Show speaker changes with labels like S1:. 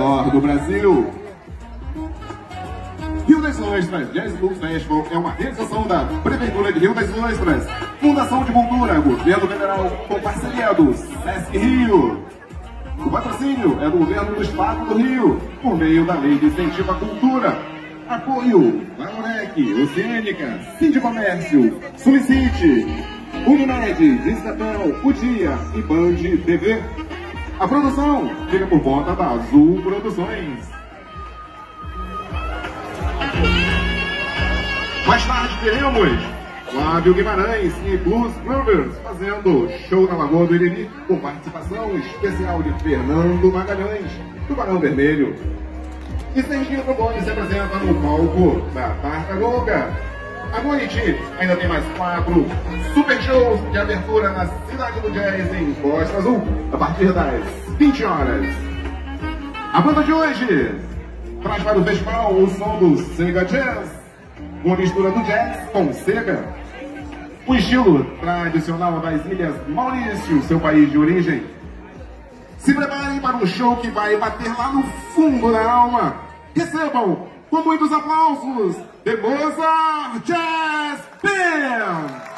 S1: maior do Brasil. Rio das Ostras Jazz Blues Festival é uma realização da Prefeitura de Rio das Ostras, Fundação de Cultura, Governo Federal, com parceria do Sesc Rio. O patrocínio é do Governo do Estado do Rio, por meio da Lei de Incentivo à Cultura. Apoio: Valorec, Oceânica, Sindicomércio, Solicite, Unimed, Distatel, O Dia e Band TV. A produção fica por conta da Azul Produções. Mais tarde teremos Flávio Guimarães e Blues Brothers fazendo show na Lagoa do Iriri, com participação especial de Fernando Magalhães, do Barão Vermelho. E Serginho Trombone se apresenta no palco da Tartaruga. À noite ainda tem mais 4 super shows de abertura na Cidade do Jazz em Costa Azul, a partir das 20 horas. A banda de hoje traz para o festival o som do Sega Jazz, uma mistura do jazz com Sega, o estilo tradicional das Ilhas Maurício, seu país de origem. Se preparem para um show que vai bater lá no fundo da alma. Recebam com muitos aplausos The Mozart Jazz Band!